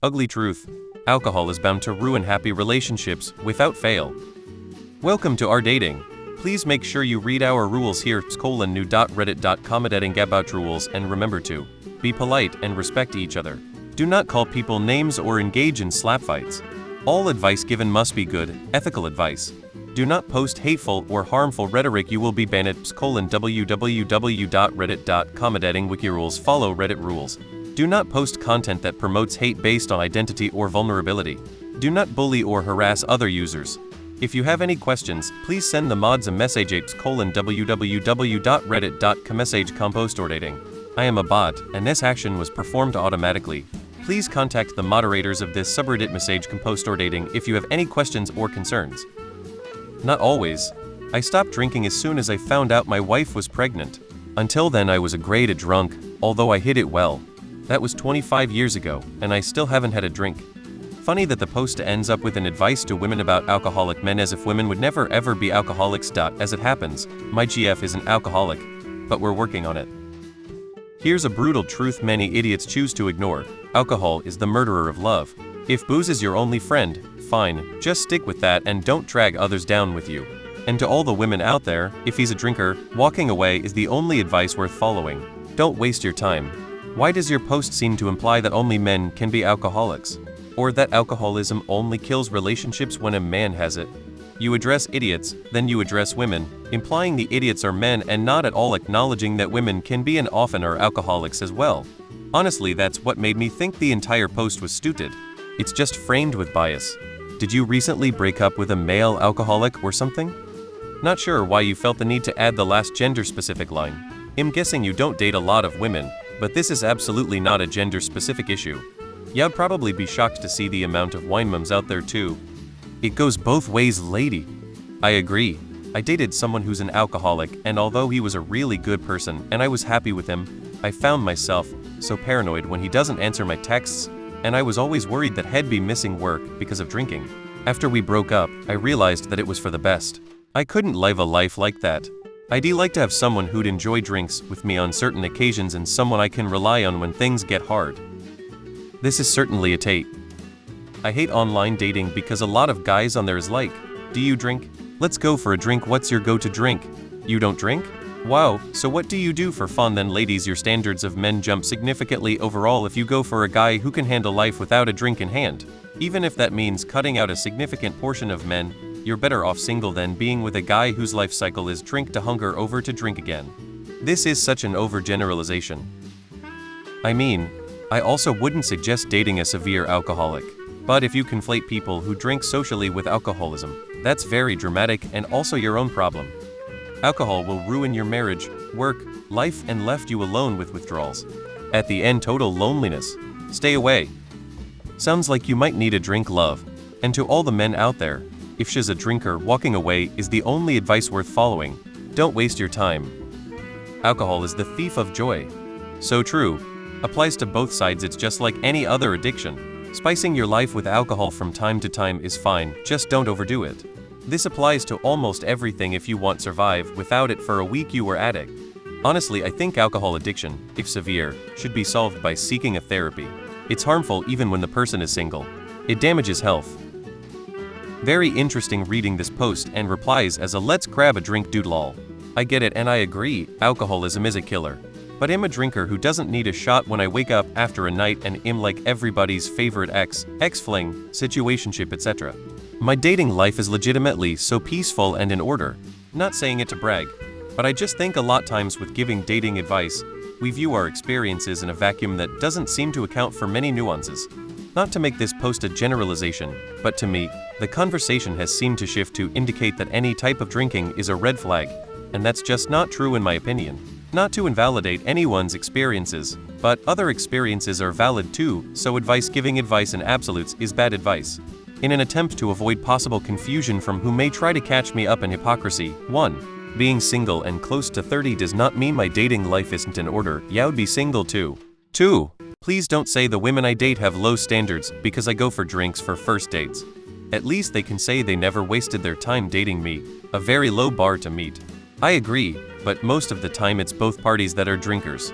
Ugly truth. Alcohol is bound to ruin happy relationships without fail. Welcome to our dating. Please make sure you read our rules here new.reddit.com about rules and remember to be polite and respect each other. Do not call people names or engage in slap fights. All advice given must be good, ethical advice. Do not post hateful or harmful rhetoric. You will be banned www.reddit.com wiki rules. Follow Reddit rules. Do not post content that promotes hate based on identity or vulnerability. Do not bully or harass other users. If you have any questions, please send the mods a message www.reddit.com/compost-dating. I am a bot, and this action was performed automatically. Please contact the moderators of this subreddit message compost-dating if you have any questions or concerns. Not always. I stopped drinking as soon as I found out my wife was pregnant. Until then I was a grade A drunk, although I hid it well. That was 25 years ago, and I still haven't had a drink. Funny that the post ends up with an advice to women about alcoholic men as if women would never ever be alcoholics. As it happens, my GF is an alcoholic, but we're working on it. Here's a brutal truth many idiots choose to ignore. Alcohol is the murderer of love. If booze is your only friend, fine, just stick with that and don't drag others down with you. And to all the women out there, if he's a drinker, walking away is the only advice worth following. Don't waste your time. Why does your post seem to imply that only men can be alcoholics? Or that alcoholism only kills relationships when a man has it? You address idiots, then you address women, implying the idiots are men and not at all acknowledging that women can be and often are alcoholics as well. Honestly, that's what made me think the entire post was stupid. It's just framed with bias. Did you recently break up with a male alcoholic or something? Not sure why you felt the need to add the last gender-specific line. I'm guessing you don't date a lot of women, but this is absolutely not a gender-specific issue. You'd probably be shocked to see the amount of wine mums out there too. It goes both ways, lady. I agree. I dated someone who's an alcoholic, and although he was a really good person and I was happy with him, I found myself so paranoid when he doesn't answer my texts, and I was always worried that he'd be missing work because of drinking. After we broke up, I realized that it was for the best. I couldn't live a life like that. I'd like to have someone who'd enjoy drinks with me on certain occasions and someone I can rely on when things get hard. This is certainly a tape. I hate online dating because a lot of guys on there is like, do you drink? Let's go for a drink. What's your go-to drink? You don't drink? Wow, so what do you do for fun then? Ladies, your standards of men jump significantly overall if you go for a guy who can handle life without a drink in hand. Even if that means cutting out a significant portion of men, you're better off single than being with a guy whose life cycle is drink to hunger over to drink again. This is such an overgeneralization. I mean, I also wouldn't suggest dating a severe alcoholic. But if you conflate people who drink socially with alcoholism, that's very dramatic and also your own problem. Alcohol will ruin your marriage, work, life and left you alone with withdrawals. At the end, total loneliness. Stay away. Sounds like you might need a drink, love. And to all the men out there, if she's a drinker, walking away is the only advice worth following. Don't waste your time. Alcohol is the thief of joy. So true. Applies to both sides. It's just like any other addiction. Spicing your life with alcohol from time to time is fine, just don't overdo it. This applies to almost everything. If you want to survive without it for a week, you are addict. Honestly, I think alcohol addiction, if severe, should be solved by seeking a therapy. It's harmful even when the person is single. It damages health. Very interesting reading this post and replies as a let's grab a drink dude lol. I get it and I agree, alcoholism is a killer. But I'm a drinker who doesn't need a shot when I wake up after a night and I'm like everybody's favorite ex-fling, situationship, etc. My dating life is legitimately so peaceful and in order. Not saying it to brag, but I just think a lot times with giving dating advice, we view our experiences in a vacuum that doesn't seem to account for many nuances. Not to make this post a generalization, but to me, the conversation has seemed to shift to indicate that any type of drinking is a red flag, and that's just not true in my opinion. Not to invalidate anyone's experiences, but other experiences are valid too, so giving advice in absolutes is bad advice. In an attempt to avoid possible confusion from who may try to catch me up in hypocrisy, 1. Being single and close to 30 does not mean my dating life isn't in order. You'd be single too. 2. Please don't say the women I date have low standards because I go for drinks for first dates. At least they can say they never wasted their time dating me, a very low bar to meet. I agree, but most of the time it's both parties that are drinkers.